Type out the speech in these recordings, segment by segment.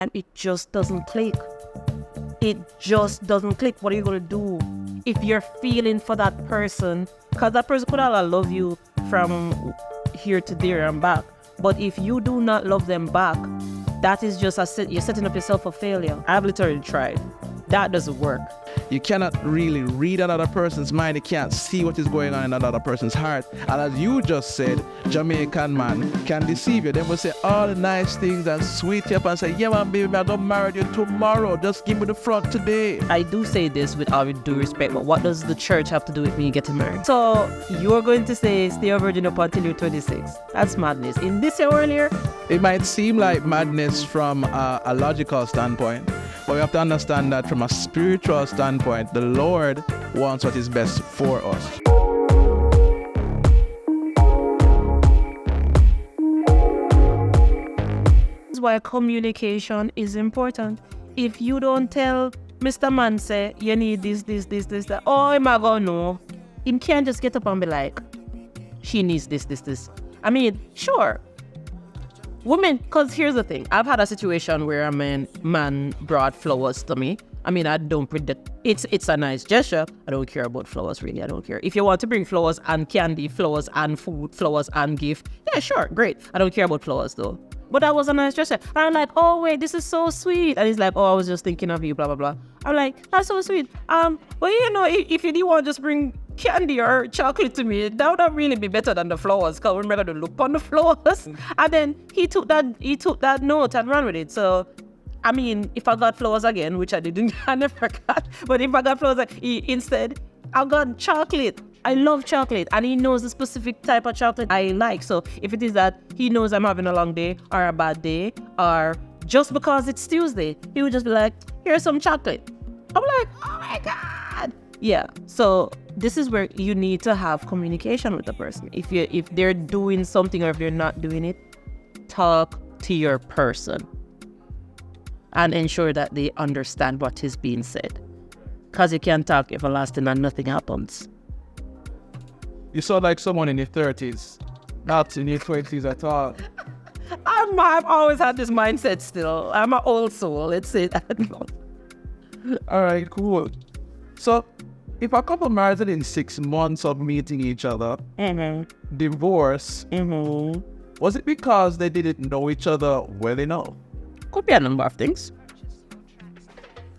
and it just doesn't click. It just doesn't click. What are you going to do if you're feeling for that person? Because that person could all love you from here to there and back. But if you do not love them back, that is just you're setting up yourself for failure. I've literally tried. That doesn't work. You cannot really read another person's mind. You can't see what is going on in another person's heart. And as you just said, Jamaican man can deceive you. They will say all the nice things and sweet you up and say, yeah man, baby, I'm gonna marry you tomorrow. Just give me the front today. I do say this with all due respect, but what does the church have to do with me getting married? So you're going to say stay a virgin up until you're 26. That's madness. In this year earlier, it might seem like madness from a logical standpoint, but we have to understand that from a spiritual standpoint, the Lord wants what is best for us. This is why communication is important. If you don't tell Mr. Man, say, you need this, that, oh, am I gonna know? Him can't just get up and be like, she needs this. I mean, sure. Women, because here's the thing. I've had a situation where a man brought flowers to me. I mean, I don't predict. It's a nice gesture. I don't care about flowers, really. I don't care. If you want to bring flowers and candy, flowers and food, flowers and gift, yeah, sure, great. I don't care about flowers, though. But that was a nice gesture. And I'm like, oh, wait, this is so sweet. And he's like, oh, I was just thinking of you, blah, blah, blah. I'm like, that's so sweet. Well, you know, if you didn't want to just bring candy or chocolate to me, that would really be better than the flowers, because we're going to look on the flowers. And then he took that note and ran with it. So, I mean, if I got flowers again, which I didn't, I never got, but if I got flowers, instead, I got chocolate. I love chocolate, and he knows the specific type of chocolate I like. So if it is that he knows I'm having a long day or a bad day, or just because it's Tuesday, he would just be like, here's some chocolate. I'm like, oh my God. Yeah. So this is where you need to have communication with the person. If they're doing something or if they're not doing it, talk to your person and ensure that they understand what is being said. Because you can't talk everlasting and nothing happens. You sound like someone in your 30s, not in your 20s at all. I've always had this mindset still. I'm an old soul, let's say that. All right, cool. So, if a couple married within 6 months of meeting each other, divorce, was it because they didn't know each other well enough? Could be a number of things.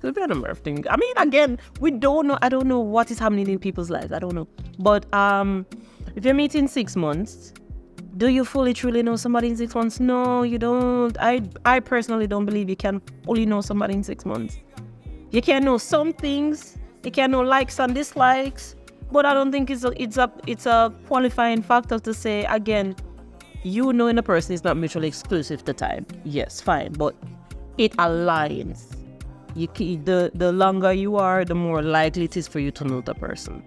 I mean, again, we don't know. I don't know what is happening in people's lives. I don't know. But if you're meeting 6 months, do you fully, truly know somebody in 6 months? No, you don't. I personally don't believe you can fully know somebody in 6 months. You can know some things. You can know likes and dislikes. But I don't think it's a qualifying factor to say, again, you knowing a person is not mutually exclusive to time. Yes, fine. But it aligns. The longer you are, the more likely it is for you to know the person.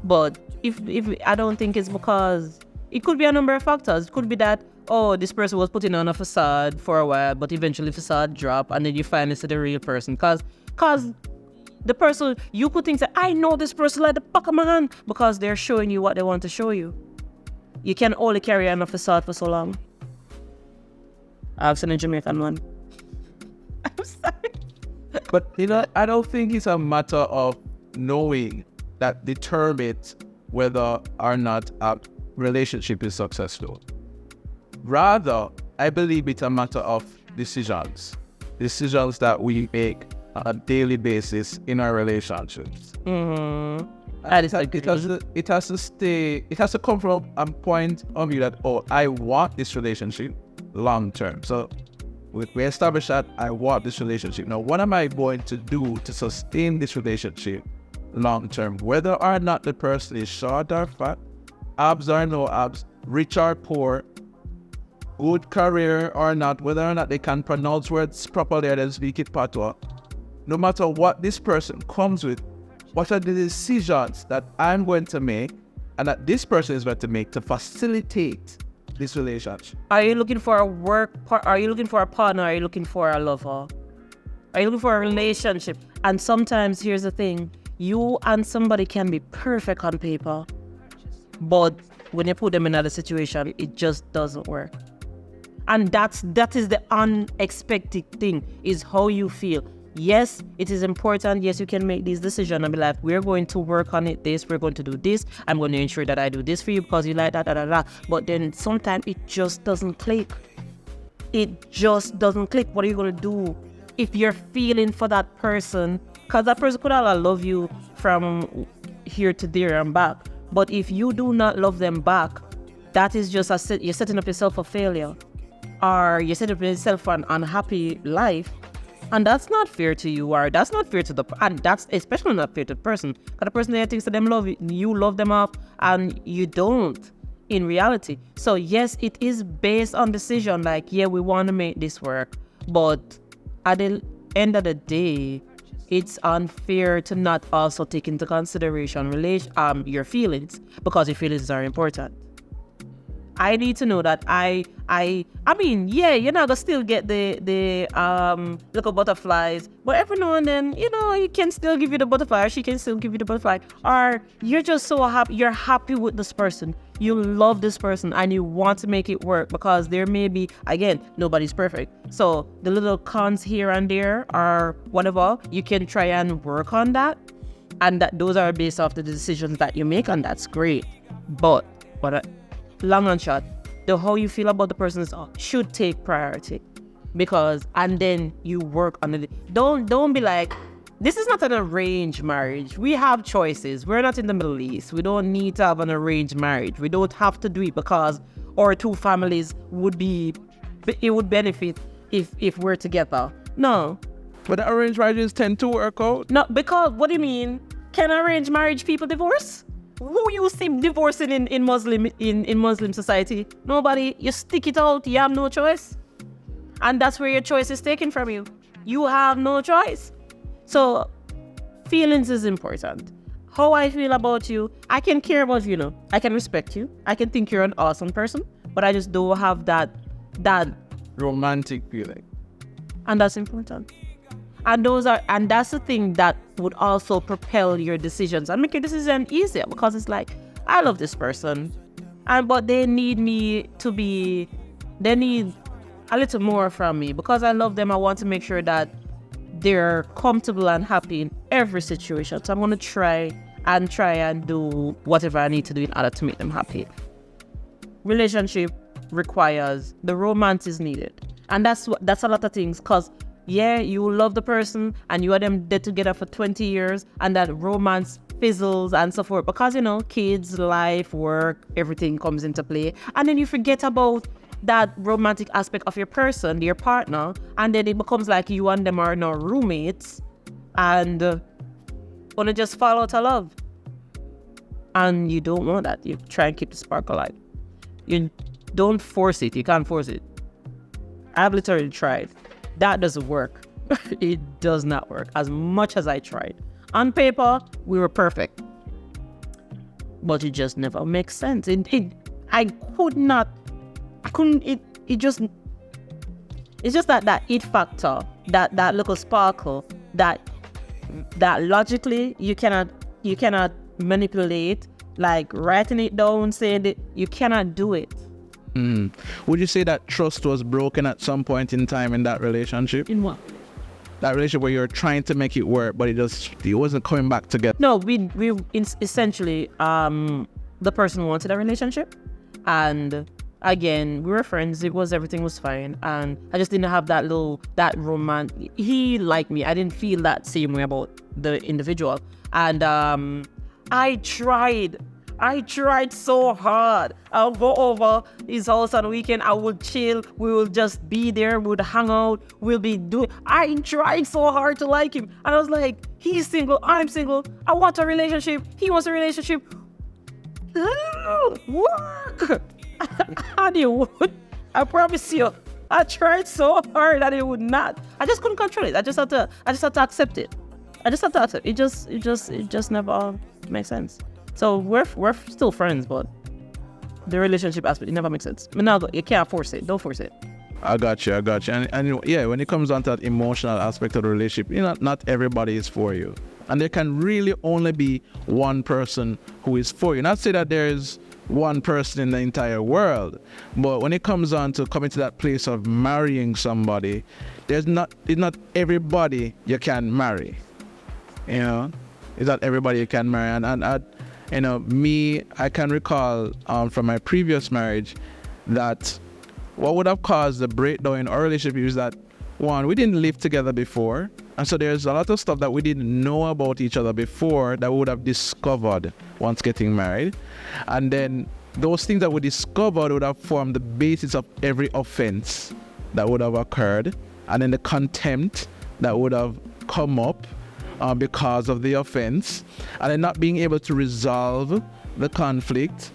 But if I don't think it's because it could be a number of factors. It could be that, oh, this person was putting on a facade for a while, but eventually facade drop, and then you finally see the real person. Cause the person, you could think that I know this person like the back of my hand, because they're showing you what they want to show you. You can only carry on a facade for so long. I've seen a Jamaican one. I'm sorry. But, you know, I don't think it's a matter of knowing that determines whether or not a relationship is successful. Rather, I believe it's a matter of decisions that we make on a daily basis in our relationships. It has to come from a point of view that, oh, I want this relationship long term. So we establish that I want this relationship. Now, what am I going to do to sustain this relationship long term? Whether or not the person is short or fat, abs or no abs, rich or poor, good career or not, whether or not they can pronounce words properly or they speak it patois. No matter what this person comes with, what are the decisions that I'm going to make and that this person is going to make to facilitate this relationship? Are you looking for a are you looking for a partner? Are you looking for a lover? Are you looking for a relationship? And sometimes, here's the thing, you and somebody can be perfect on paper, but when you put them in another situation, it just doesn't work. And that is the unexpected thing, is how you feel. Yes, it is important. Yes, you can make these decisions and be like, we're going to work on it, we're going to do this. I'm going to ensure that I do this for you because you like that. But then sometimes it just doesn't click. It just doesn't click. What are you going to do if you're feeling for that person? Because that person could all love you from here to there and back. But if you do not love them back, that is just you're setting up yourself for failure. Or you're setting up yourself for an unhappy life. And that's not fair to you, or that's not fair to and that's especially not fair to the person. Because the person there thinks that them love you love them up, and you don't in reality. So yes, it is based on decision, like, yeah, we want to make this work. But at the end of the day, it's unfair to not also take into consideration your feelings, because your feelings are important. I need to know that I mean, yeah, you're not gonna still get the little butterflies, but every now and then, you can still give you the butterfly, or she can still give you the butterfly, or you're just so happy, you're happy with this person, you love this person, and you want to make it work, because there may be, again, nobody's perfect. So the little cons here and there, or whatever, you can try and work on that, and that those are based off the decisions that you make, and that's great. But long and short, the how you feel about the person should take priority, and then you work on it. Don't be like, this is not an arranged marriage. We have choices. We're not in the Middle East. We don't need to have an arranged marriage. We don't have to do it because our two families would benefit if we're together. No. But the arranged marriages tend to work out. No, because what do you mean? Can arranged marriage people divorce? Who you see divorcing in Muslim society? Nobody. You stick it out. You have no choice, and that's where your choice is taken from you. You have no choice. So, feelings is important. How I feel about you, I can care about you. I can respect you. I can think you're an awesome person, but I just don't have that romantic feeling, and that's important. And that's the thing that would also propel your decisions and make your decision easier, because it's like, I love this person, but they need a little more from me, because I love them. I want to make sure that they're comfortable and happy in every situation. So I'm going to try and do whatever I need to do in order to make them happy. Relationship requires, the romance is needed. And that's a lot of things, because yeah, you love the person and you are them dead together for 20 years, and that romance fizzles and so forth, because kids, life, work, everything comes into play, and then you forget about that romantic aspect of your person, your partner, and then it becomes like you and them are now roommates and wanna just fall out of love. And you don't want that. You try and keep the spark alive. You don't force it. You can't force it. I've literally tried. That doesn't work. It does not work, as much as I tried. On paper, we were perfect, but it just never makes sense. It's just that it factor, that little sparkle, that logically you cannot manipulate, like writing it down, saying it, you cannot do it. Would you say that trust was broken at some point in time in that relationship? In what? That relationship where you're trying to make it work, but it wasn't coming back together. No, we essentially, the person wanted a relationship, and again, we were friends. Everything was fine, and I just didn't have that romance. He liked me. I didn't feel that same way about the individual, and I tried so hard. I'll go over his house on the weekend. I would chill. We will just be there. We would hang out. I tried so hard to like him. And I was like, he's single. I'm single. I want a relationship. He wants a relationship. Work. And it would. I promise you. I tried so hard that it would not. I just couldn't control it. I just had to accept it. It just never makes sense. So we're still friends, but the relationship aspect, it never makes sense. You can't force it. Don't force it. I got you. And yeah, when it comes down to that emotional aspect of the relationship, not everybody is for you. And there can really only be one person who is for you. Not say that there's one person in the entire world. But when it comes on to coming to that place of marrying somebody, it's not everybody you can marry. You know, it's not everybody you can marry. And you know, I can recall from my previous marriage that what would have caused the breakdown in our relationship is that, one, we didn't live together before. And so there's a lot of stuff that we didn't know about each other before that we would have discovered once getting married. And then those things that we discovered would have formed the basis of every offense that would have occurred. And then the contempt that would have come up because of the offense. And then not being able to resolve the conflict.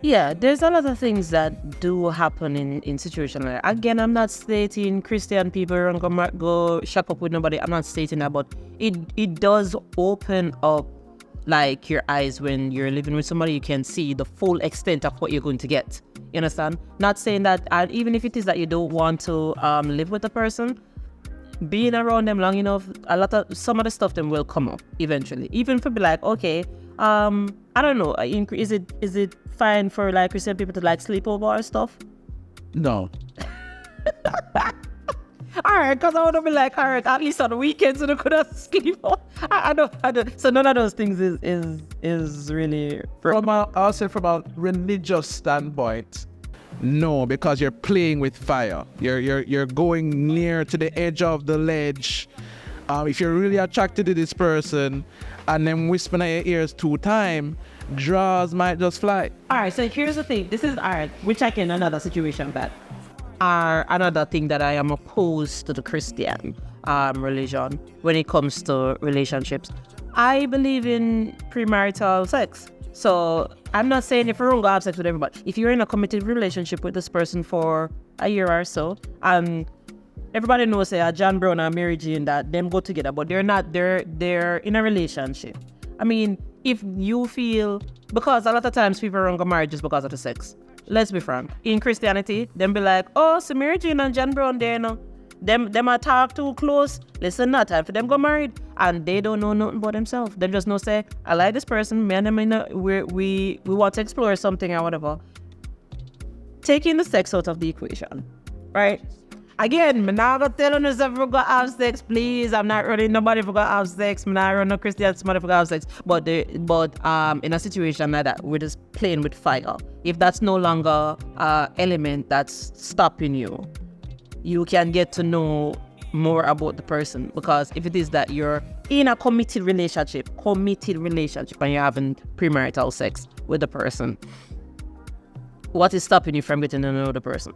Yeah, there's a lot of things that do happen in situations like that. Again, I'm not stating Christian people don't go shack up with nobody. I'm not stating that, but it does open up like your eyes when you're living with somebody. You can see the full extent of what you're going to get. You understand? Not saying that, even if it is that you don't want to live with a person, being around them long enough, some of the stuff them will come up eventually. Even if it be like, okay, I don't know, is it fine for like Christian people to like sleep over or stuff? No. Alright, because I want to be like, alright, at least on the weekends so they could have sleep over. I don't. So none of those things is really. I'll say from a religious standpoint, no, because you're playing with fire. You're going near to the edge of the ledge. If you're really attracted to this person and then whispering at your ears 2 times, draws might just fly. Alright, so here's the thing. This is which I can another situation that another thing that I am opposed to the Christian religion when it comes to relationships. I believe in premarital sex. So I'm not saying if you're going to have sex with everybody. If you're in a committed relationship with this person for a year or so, everybody knows John Brown and Mary Jane that them go together, but they're not. They're in a relationship. I mean, if you feel, because a lot of times people are going to marry just because of the sex. Let's be frank. In Christianity, them be like, oh, so Mary Jane and John Brown there now. Them are talk too close. Listen, not time for them go married. And they don't know nothing about themselves. They just know say, I like this person, me and them we want to explore something or whatever. Taking the sex out of the equation, right? Again, I'm not gonna tell you if we're gonna have sex, please. I'm not running nobody for gonna have sex. I'm not running no Christian somebody for gonna have sex. But in a situation like that, we're just playing with fire. If that's no longer element that's stopping you, you can get to know more about the person. Because if it is that you're in a committed relationship and you're having premarital sex with the person, what is stopping you from getting to know the person?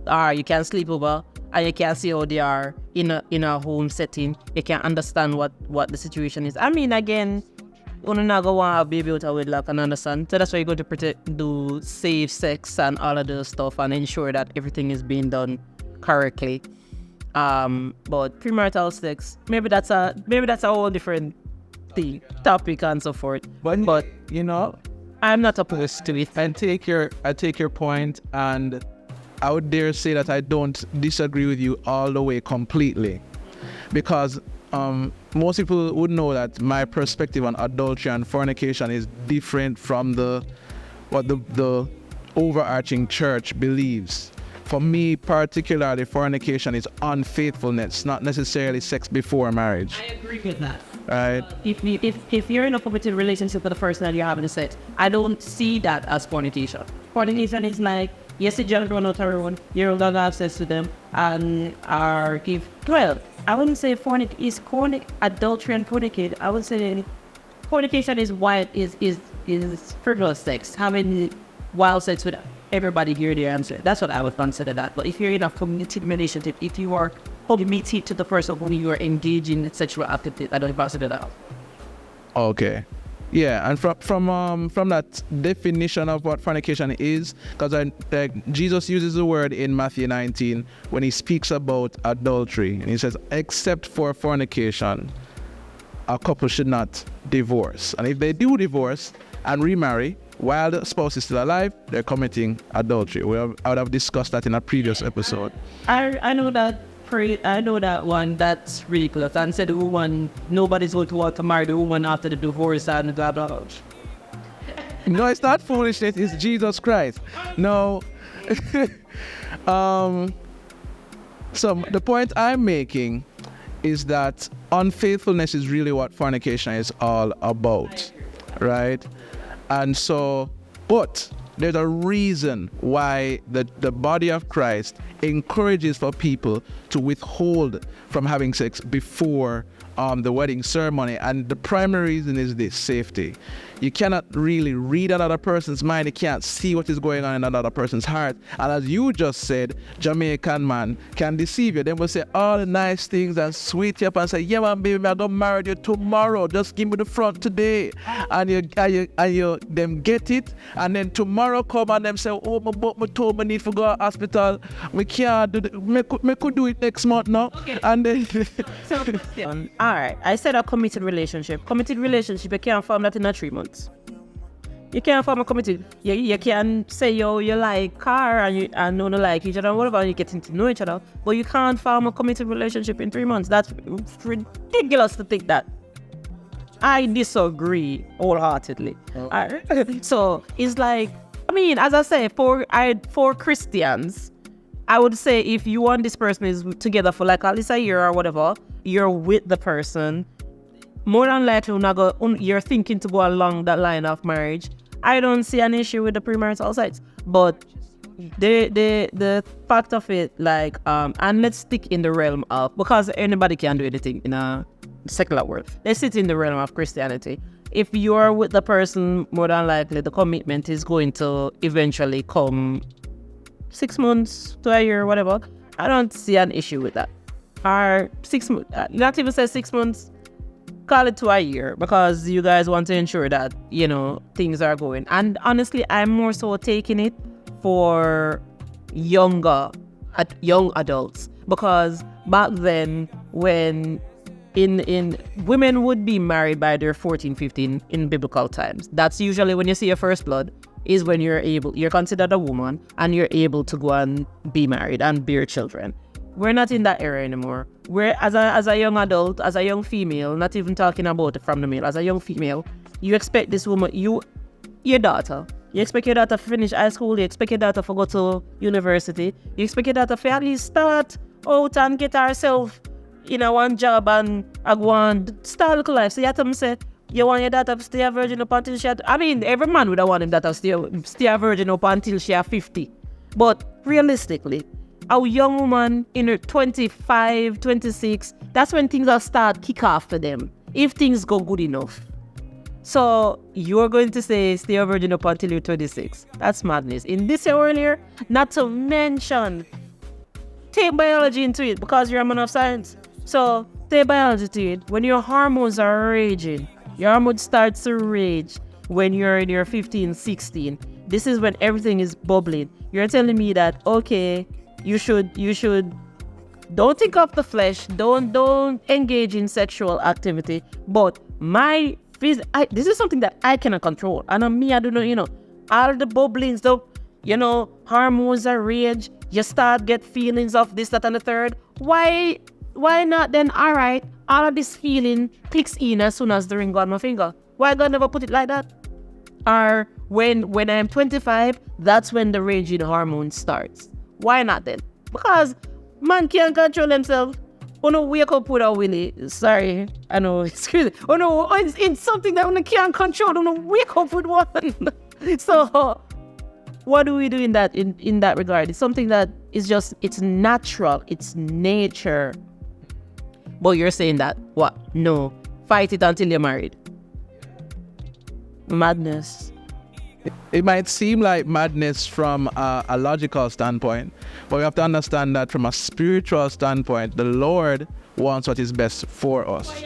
You can sleep over and you can see how they are in a home setting. You can understand what the situation is. I mean, again, you're not going to want to have a baby without wedlock and understand. So that's why you're going to do safe sex and all of those stuff and ensure that everything is being done correctly. But premarital sex, maybe that's a whole different topic and so forth. But you know, I'm not opposed to it. I take your point, and I would dare say that I don't disagree with you all the way completely, because most people would know that my perspective on adultery and fornication is different from what the overarching church believes. For me, particularly, fornication is unfaithfulness, not necessarily sex before marriage. I agree with that. Right? If you're in a committed relationship with the person that you're having sex, I don't see that as fornication. Fornication is like, yes, it's just run out of everyone, you're gonna have sex with them, and I wouldn't say adultery and fornicate. I would say fornication is frivolous sex, having wild sex with everybody here, the answer. That's what I would consider that. But if you're in a committed relationship, if you are committed to the person who you are engaging in sexual activity, I don't consider that. Okay. Yeah, and from that definition of what fornication is, because Jesus uses the word in Matthew 19 when he speaks about adultery, and he says, except for fornication, a couple should not divorce. And if they do divorce and remarry, while the spouse is still alive, they're committing adultery. I would have discussed that in a previous episode. I know that. I know that one. That's ridiculous. And said the woman, nobody's going to want to marry the woman after the divorce and blah blah blah. No, it's not foolishness. It's Jesus Christ. No. So the point I'm making is that unfaithfulness is really what fornication is all about, right? And so, but there's a reason why the body of Christ encourages for people to withhold from having sex before the wedding ceremony, and the primary reason is this: safety. You cannot really read another person's mind. You can't see what is going on in another person's heart. And as you just said, Jamaican man can deceive you. They will say all the nice things and sweet you up and say, yeah man, baby, I'm gonna marry you tomorrow. Just give me the front today. And you them get it, and then tomorrow come and them say, oh, my told me need to go to hospital. We can't do it. Me could do it next month now. Okay. And then all right, I said a committed relationship. Committed relationship, you can't form that in 3 months. You can't form a committed. You can say you like car and no like each other, whatever, and you getting to know each other. But you can't form a committed relationship in 3 months. That's ridiculous to think that. I disagree wholeheartedly. So it's like, I mean, as I say, for Christians, I would say if you and this person is together for like at least a year or whatever, you're with the person, more than likely you're thinking to go along that line of marriage. I don't see an issue with the premarital sex, but the fact of it, like, and let's stick in the realm of, because anybody can do anything in a secular world. Let's sit in the realm of Christianity. If you're with the person, more than likely the commitment is going to eventually come 6 months to a year, whatever. I don't see an issue with that. Or 6 months, not even say 6 months, call it to a year, because you guys want to ensure that, you know, things are going. And honestly, I'm more so taking it for young adults, because back then, when in women would be married by their 14, 15 in biblical times. That's usually when you see your first blood, is when you're considered a woman and you're able to go and be married and bear children. We're not in that era anymore. We're as a young adult, as a young female, not even talking about it from the male, as a young female, you expect this woman, your daughter, you expect your daughter to finish high school, you expect your daughter to go to university, you expect your daughter to at least start out and get herself in a one job and go and start a life. So you have to say, you want your daughter to stay a virgin up until she I mean, every man would have want him daughter to stay a virgin up until she 50. But realistically, a young woman in her 25, 26, that's when things will start kick off for them, if things go good enough. So you're going to say stay a virgin up until you're 26. That's madness. In this year earlier, not to mention, take biology into it, because you're a man of science. So take biology to it. When your hormones are raging, your hormones starts to rage when you're in your 15, 16. This is when everything is bubbling. You're telling me that, okay, you should don't think of the flesh, don't engage in sexual activity, but this is something that I cannot control. And on me, I don't know, all the bubblings, hormones are rage, you start get feelings of this, that, and the third. Why not then, all right, all of this feeling clicks in as soon as the ring got my finger? Why God never put it like that? Or when I'm 25, that's when the raging hormone starts. Why not then? Because man can't control himself. Oh no, wake up with a willy. Sorry, I know it's crazy. Oh no, it's something that one can't control. Oh no, wake up with one. So what do we do in that regard? It's something that is just, it's natural, it's nature. But you're saying that, what? No, fight it until you're married. Madness. It might seem like madness from a logical standpoint, but we have to understand that from a spiritual standpoint, the Lord wants what is best for us.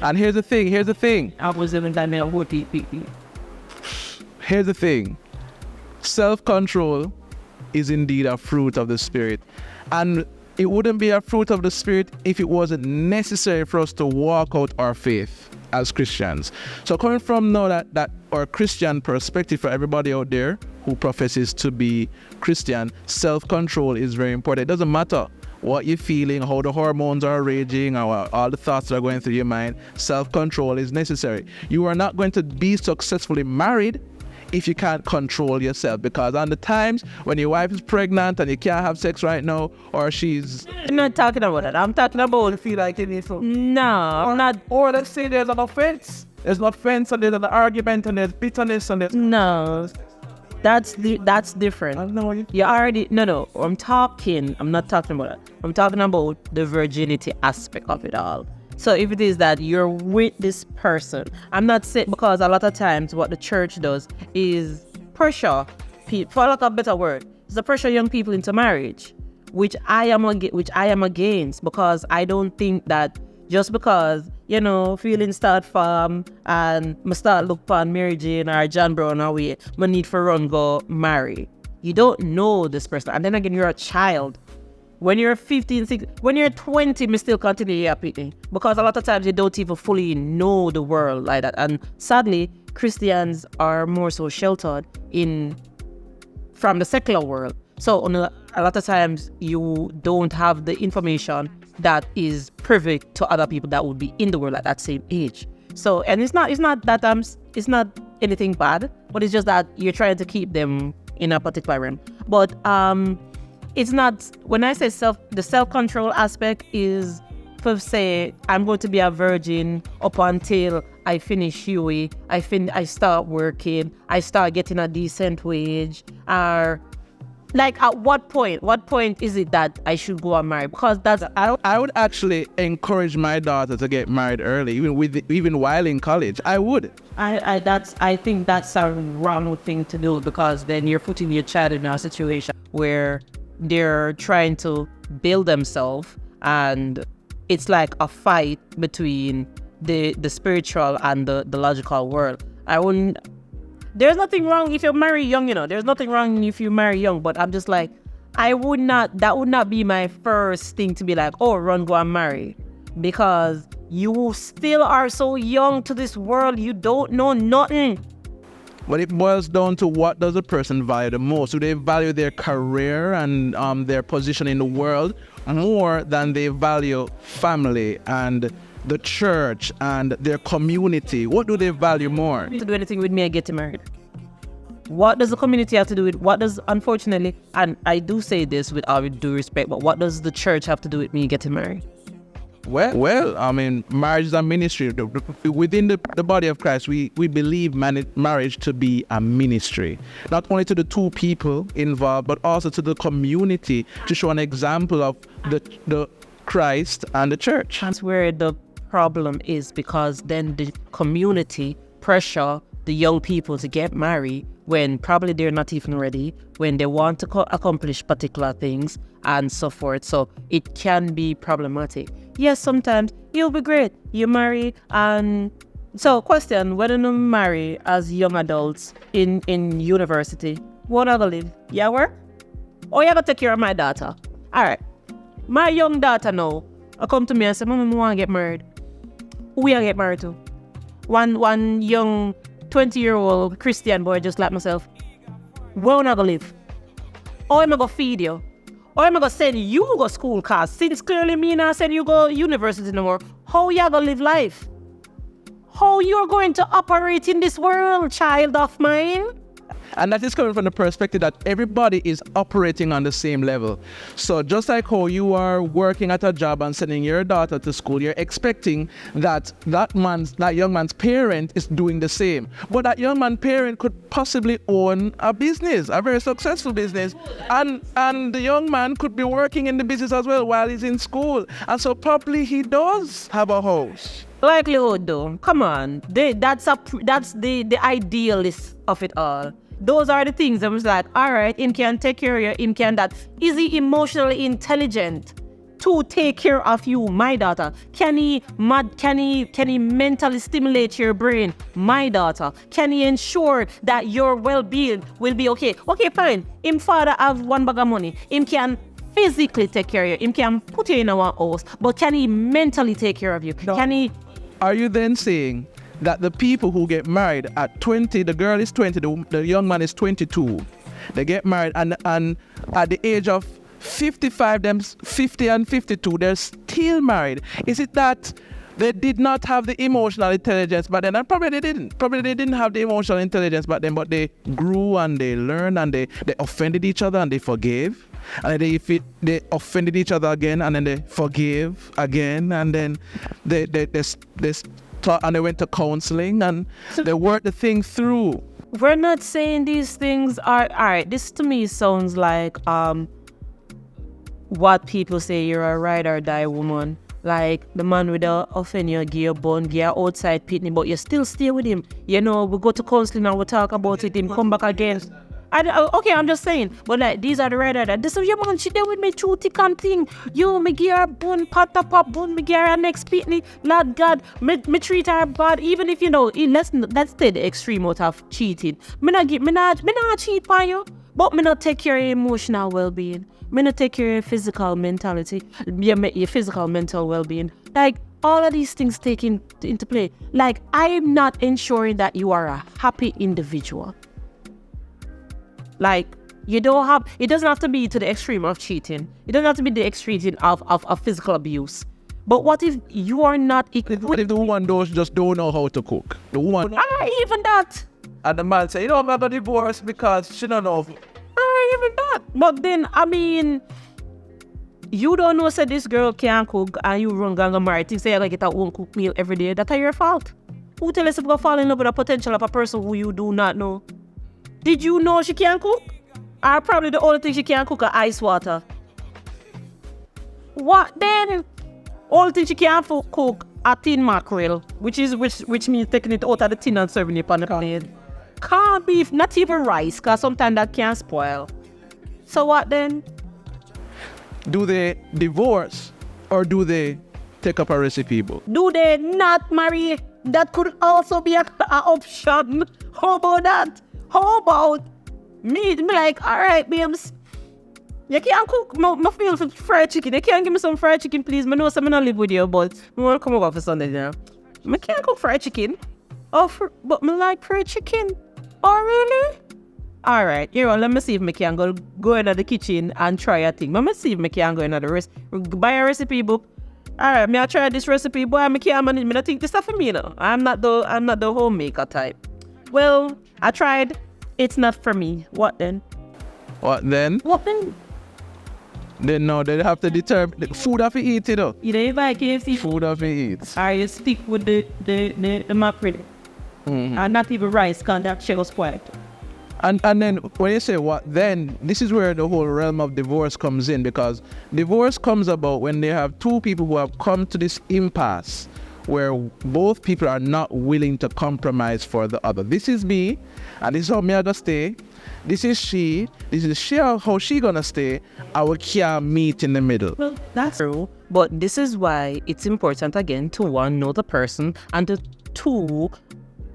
And here's the thing. I was even that man who people. Here's the thing. Self-control is indeed a fruit of the Spirit. And it wouldn't be a fruit of the Spirit if it wasn't necessary for us to walk out our faith as Christians. So coming from now that our Christian perspective, for everybody out there who professes to be Christian, self-control is very important. It doesn't matter what you're feeling, how the hormones are raging, or all the thoughts that are going through your mind. Self-control is necessary. You are not going to be successfully married if you can't control yourself. Because on the times when your wife is pregnant and you can't have sex right now, or she's... I'm not talking about that. I'm talking about... You feel like you need to... No, I'm not... Or let's say there's an offense. There's an offense and there's an argument and there's bitterness and there's... No. That's different. I know you... You already... No. I'm not talking about that. I'm talking about the virginity aspect of it all. So if it is that you're with this person, I'm not saying, because a lot of times what the church does is pressure people, for lack of a better word, is to pressure young people into marriage, which I am against, because I don't think that just because, feelings start from and I start look upon Mary Jane or John Brown away, I need for run go marry. You don't know this person. And then again, you're a child. When you're 15, 16, when you're 20, me still continue your picking. Because a lot of times you don't even fully know the world like that. And sadly, Christians are more so sheltered from the secular world. So a lot of times you don't have the information that is privy to other people that would be in the world at that same age. So, and it's not anything bad, but it's just that you're trying to keep them in a particular realm. But it's not, when I say the self-control aspect is, for say, I'm going to be a virgin up until I finish UA, I start working, I start getting a decent wage, or like at what point is it that I should go and marry? Because that's... I would actually encourage my daughter to get married early, even while in college. I would. I think that's a wrong thing to do, because then you're putting your child in a situation where they're trying to build themselves, and it's like a fight between the spiritual and the logical world. There's nothing wrong if you marry young, there's nothing wrong if you marry young, but I'm just like, that would not be my first thing to be like, oh, run, go and marry, because you still are so young to this world, you don't know nothing. But it boils down to, what does a person value the most? Do they value their career and their position in the world more than they value family and the church and their community? What do they value more? To do anything with me and getting married. What does the community have to do with, unfortunately, and I do say this with all due respect, but what does the church have to do with me getting married? Well, I mean, marriage is a ministry. Within the body of Christ, we believe marriage to be a ministry, not only to the two people involved, but also to the community, to show an example of the Christ and the church. That's where the problem is, because then the community pressure the young people to get married when probably they're not even ready, when they want to accomplish particular things and so forth. So it can be problematic. Yes, sometimes it'll be great. You marry, and so question, when you marry as young adults in university, what are you live? Yeah, work? Or you gotta take care of my daughter? All right. My young daughter now, I come to me and say, Mama, I want to get married. Who you get married to? One young 20-year-old Christian boy just like myself. Where am I gonna live? Or am I gonna feed you? Or am I gonna send you go school cause since clearly me not send you go university no more? How you gonna live life? How you're going to operate in this world, child of mine? And that is coming from the perspective that everybody is operating on the same level. So just like how you are working at a job and sending your daughter to school, you're expecting that young man's parent is doing the same. But that young man's parent could possibly own a business, a very successful business. And the young man could be working in the business as well while he's in school. And so probably he does have a house. Likelihood though, come on. That's the idealist of it all. Those are the things I was like, all right, him can take care of you, him can that. Is he emotionally intelligent to take care of you, my daughter? Can he mentally stimulate your brain, my daughter? Can he ensure that your well-being will be okay? Okay, fine. Him father have one bag of money. Him can physically take care of you. Him can put you in our house. But can he mentally take care of you? No. Can he... Are you then saying that the people who get married at 20, the girl is 20, the young man is 22, they get married and at the age of 55, them 50 and 52, they're still married? Is it that They did not have the emotional intelligence back then, and probably they didn't. Probably they didn't have the emotional intelligence back then, but they grew and they learned and they offended each other and they forgave. And they offended each other again and then they forgave again, and then they taught and they went to counseling and they worked the thing through. We're not saying these things are all right. This to me sounds like what people say, you're a ride or die woman. Like the man with the offend you, give your bun, give your outside pitney, but you still stay with him. You know, we go to counseling and we talk about it, him come back again. Okay, I'm just saying, but like these are the ride or die. This is your man, she there with me through thick and thing. You, me give her bun, pat a pop bun, me give her next pitney. Lord God, me treat her bad, even if you know, that's the extreme out of cheating. Me not cheat on you, but me not take care of your emotional well-being. Me not take care of your physical mentality, your physical mental well-being. Like all of these things taken into play. Like I am not ensuring that you are a happy individual. Like it doesn't have to be to the extreme of cheating. It doesn't have to be the extreme of physical abuse. But what if you are not equipped? What if the woman just don't know how to cook? The woman. Even that. And the man say, I'm not divorced because she don't know. Even that. But then, I mean, you don't know say this girl can't cook and you run gang married. You say you're going to get a home cooked meal every day. That's your fault. Who tell us if you're going to fall in love with the potential of a person who you do not know? Did you know she can't cook? Or probably the only thing she can't cook is ice water. What then? Only thing she can't cook a tin mackerel, which means taking it out of the tin and serving it on the plate. Can't beef, not even rice, because sometimes that can spoil. So what then? Do they divorce or do they take up a recipe book? Do they not marry? That could also be an option. How about that? How about me like, all right, babes, you can't cook my feel for fried chicken. You can't give me some fried chicken, please. I know I'm not live with you, but I want to come over for Sunday now. I can't cook fried chicken. But I like fried chicken. Oh, really? All right, let me see if I can go into the kitchen and try a thing. Let me see if I can go into the buy a recipe book. All right, I try this recipe, boy. I can't manage. I think this stuff for me now. I'm not the homemaker type. Well, I tried. It's not for me. What then? Then no, they have to determine the food have to eat, you know. You don't buy KFC. Food have to eat. Or you stick with the mackerel. And not even rice, because that shit was spoiled. And then when you say what then, this is where the whole realm of divorce comes in, because divorce comes about when they have two people who have come to this impasse where both people are not willing to compromise for the other. This is me, and this is how me I gonna stay. This is she how she gonna stay. Our can't meet in the middle. Well, that's true. But this is why it's important again to one, know the person, and to two,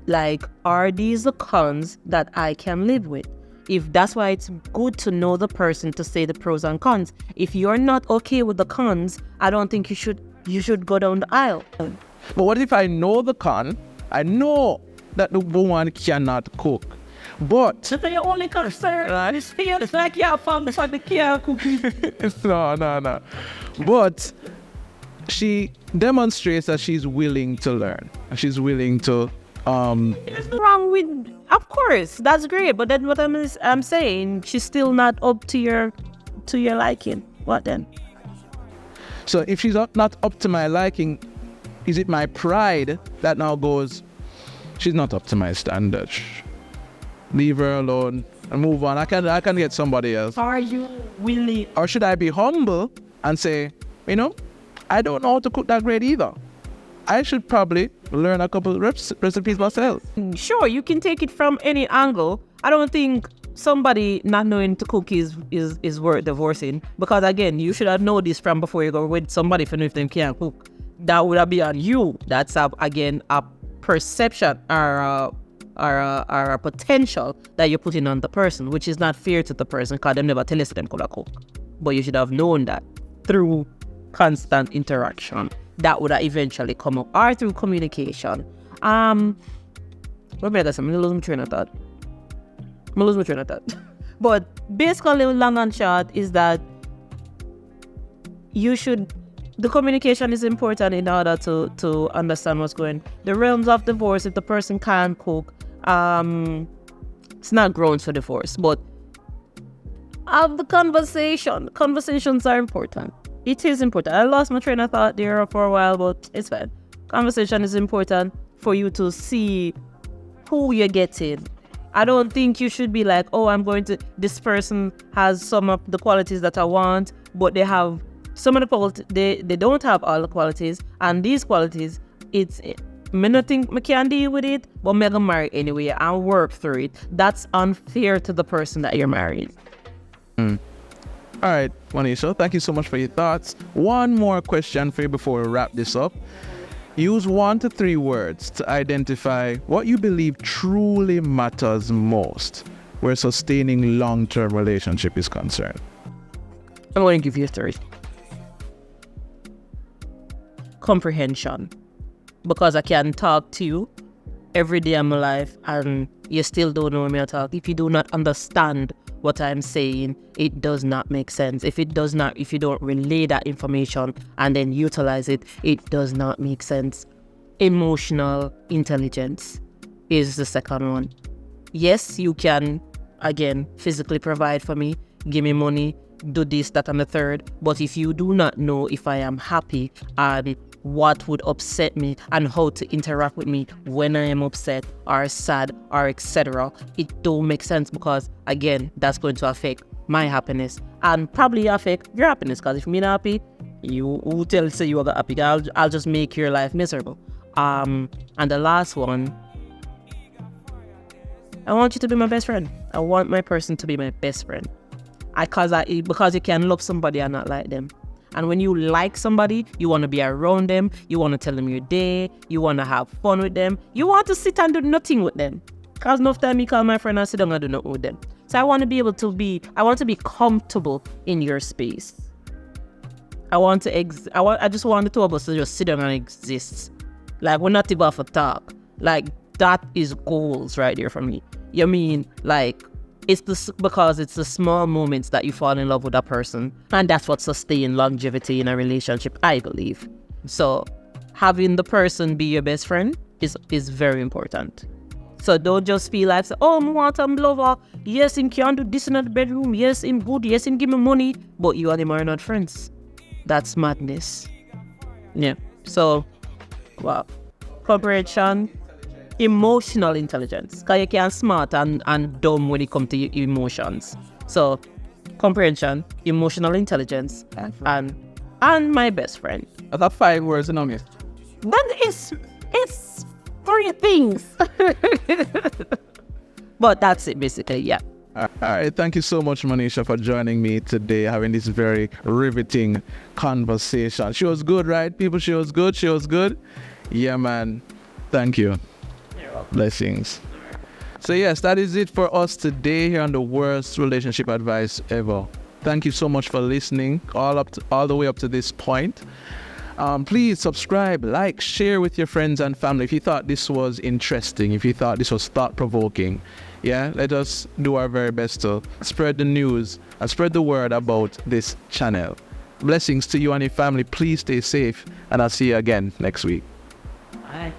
like, are these the cons that I can live with? If that's why it's good to know the person to say the pros and cons. If you're not okay with the cons, I don't think you should go down the aisle. But what if I know the con? I know that the woman cannot cook. But so you're only concerned. Right? It feels like you're from the can't cook. No. But she demonstrates that she's willing to learn. She's willing to There's nothing wrong with, of course, that's great. But then what I'm saying, she's still not up to your liking. What then? So if she's not up to my liking, is it my pride that now goes, she's not up to my standards? Leave her alone and move on. I can get somebody else. Are you willing? Or should I be humble and say, I don't know how to cook that great either. I should probably learn a couple recipes myself. Sure, you can take it from any angle. I don't think somebody not knowing to cook is worth divorcing, because again, you should have known this from before you go with somebody if they can't cook. That would be on you. That's again a perception or a potential that you're putting on the person, which is not fair to the person because they never tell us them could cook. But you should have known that through constant interaction. That would have eventually come up, or through communication. I'm gonna lose my train of thought. But basically, long and short is that you should the communication is important in order to understand what's going. The realms of divorce, if the person can't cook, it's not grounds for divorce, but have the conversation. Conversations are important. It is important. I lost my train of thought there for a while, but it's fine. Conversation is important for you to see who you're getting. I don't think you should be like, oh, this person has some of the qualities that I want, but they have some of the qualities, they don't have all the qualities, and these qualities, me not think me can deal with it, but me gonna marry anyway and work through it. That's unfair to the person that you're marrying. All right, Manisha, thank you so much for your thoughts. One more question for you before we wrap this up. Use 1 to 3 words to identify what you believe truly matters most where sustaining long-term relationship is concerned. I'm going to give you 3. Comprehension. Because I can talk to you every day of my life and you still don't know me at all. If you do not understand what I'm saying, it does not make sense. If you don't relay that information and then utilize it, it does not make sense. Emotional intelligence is the second one. Yes, you can, again, physically provide for me, give me money, do this, that, and the third. But if you do not know if I am happy and what would upset me and how to interact with me when I am upset or sad or etc., it don't make sense, because again, that's going to affect my happiness and probably affect your happiness, because if me not happy, you who tell say you are happy, I'll just make your life miserable. And the last one, I want you to be my best friend. I want my person to be my best friend. Because you can love somebody and not like them. And when you like somebody, you want to be around them, you want to tell them your day, you want to have fun with them, you want to sit and do nothing with them. Because enough time you call my friend and sit down and do nothing with them. So I want to be comfortable in your space. I just want the two of us to just sit down and exist. Like, we're not about to talk. Like, that is goals right there for me. You mean, like, because it's the small moments that you fall in love with a person, and that's what sustains longevity in a relationship, I believe. So having the person be your best friend is very important. So don't just feel like, oh, I want him lover. Yes, him can do this in the bedroom. Yes, him good. Yes, him give me money. But you and him are not friends. That's madness. Yeah. So, wow. Comprehension. Emotional intelligence, because you can smart and dumb when it comes to your emotions. So comprehension, emotional intelligence, and my best friend. I thought 5 words in August. It's 3 things. But that's it basically, yeah. All right, thank you so much, Manisha, for joining me today, having this very riveting conversation. She was good, right, people? She was good. Yeah, man. Thank you. Blessings. So yes, that is it for us today here on the Worst Relationship Advice Ever. Thank you so much for listening all the way up to this point. Please subscribe, like, share with your friends and family if you thought this was interesting, if you thought this was thought-provoking. Yeah, let us do our very best to spread the news and spread the word about this channel. Blessings to you and your family. Please stay safe, and I'll see you again next week. Bye.